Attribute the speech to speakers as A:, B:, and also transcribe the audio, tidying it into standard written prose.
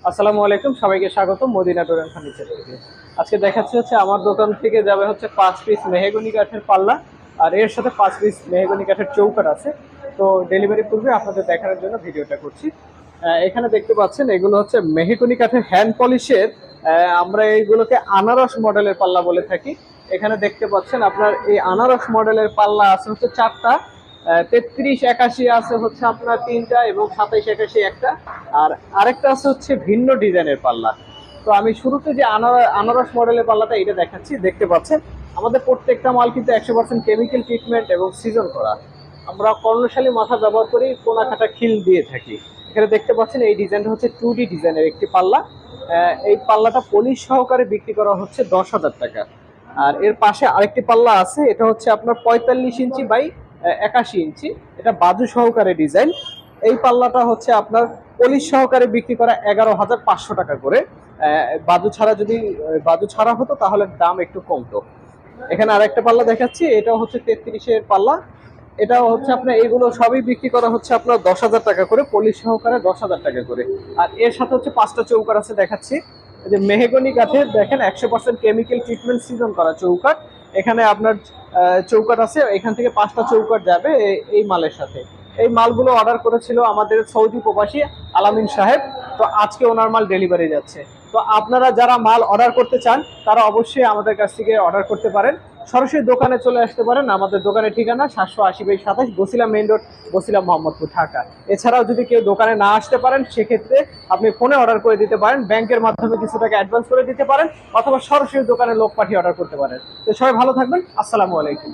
A: আসসালামু আলাইকুম, সবাইকে স্বাগত মদিনা ডোর এন্ড ফার্নিচার থেকে। আজকে দেখাচ্ছি হচ্ছে আমার দোকান থেকে যাবে হচ্ছে 5 পিস মেহগনি কাঠের পাল্লা, আর এর সাথে 5 পিস মেহগনি কাঠের চৌকাঠ আছে। তো ডেলিভারি পূর্বে আপনাদের দেখানোর জন্য ভিডিওটা করছি। এখানে দেখতে পাচ্ছেন এগুলো হচ্ছে মেহগনি কাঠের হ্যান্ড পলিশের। আমরা এইগুলোকে আনারস মডেলের পাল্লা বলে থাকি। এখানে দেখতে পাচ্ছেন আপনার এই আনারস মডেলের পাল্লা আছে হচ্ছে 4টা। 3381 আছে হচ্ছে আপনার 3টা, এবং 2781 একটা। আর আরেকটা আছে হচ্ছে ভিন্ন ডিজাইনের পাল্লা। তো আমি শুরুতে যে আনারস মডেলের পাল্লাটা এটা দেখাচ্ছি, দেখতে পাচ্ছেন আমাদের প্রত্যেকটা মাল কিন্তু 100% কেমিক্যাল ট্রিটমেন্ট এবং সিজন করা। আমরা কর্ণশালী মাথা ব্যবহার করি, কোনা কাটা খিল দিয়ে থাকি। এখানে দেখতে পাচ্ছেন এই ডিজাইনটা হচ্ছে 2D ডিজাইনের একটি পাল্লা। এই পাল্লাটা পলিশ সহকারে বিক্রি করা হচ্ছে 10,000 টাকা। আর এর পাশে আরেকটি পাল্লা আছে, এটা হচ্ছে আপনার 45 ইঞ্চি বাই 81 ইঞ্চি। এটা বাজু সহকারে ডিজাইন। এই পাল্লাটা হচ্ছে আপনার পলিশ সহকারে বিক্রি করা 11,500 টাকা করে। বাজু ছাড়া যদি বাজু ছাড়া হতো তাহলে দাম একটু কমতো। এখানে আরেকটা পাল্লা দেখাচ্ছি, এটা হচ্ছে 33-এর পাল্লা। এটাও হচ্ছে আপনার এগুলো সবই বিক্রি করা হচ্ছে আপনার 10,000 টাকা করে, পলিশ সহকারে 10,000 টাকা করে। আর এর সাথে হচ্ছে 5টা চৌকাঠ আছে দেখাচ্ছি। এই যে মেহগনি কাঠের দেখেন 100% কেমিক্যাল ট্রিটমেন্ট সিজন করা চৌকাঠ। এখানে আপনার চৌকাঠ আছে, এখান থেকে 5টা চৌকাঠ যাবে এই মালের সাথে। এই মালগুলো অর্ডার করেছিল আমাদের সৌদি প্রবাসী আলামিন সাহেব। তো আজকে ওনার মাল ডেলিভারি যাচ্ছে। তো আপনারা যারা মাল অর্ডার করতে চান তারা অবশ্যই আমাদের কাছ থেকে অর্ডার করতে পারেন। সরাসরি দোকানে চলে আসতে পারেন। আমাদের দোকানের ঠিকানা 780/27 বসিলা মেইন রোড, বসিলা মোহাম্মদপুর, ঢাকা। এছাড়াও যদি কেউ দোকানে না আসতে পারেন সেক্ষেত্রে আপনি ফোনে অর্ডার করে দিতে পারেন, ব্যাংকের মাধ্যমে কিছু টাকা অ্যাডভান্স করে দিতে পারেন, অথবা সরাসরি দোকানে লোক পাঠিয়ে অর্ডার করতে পারেন। তো সবাই ভালো থাকবেন। আসসালামু আলাইকুম।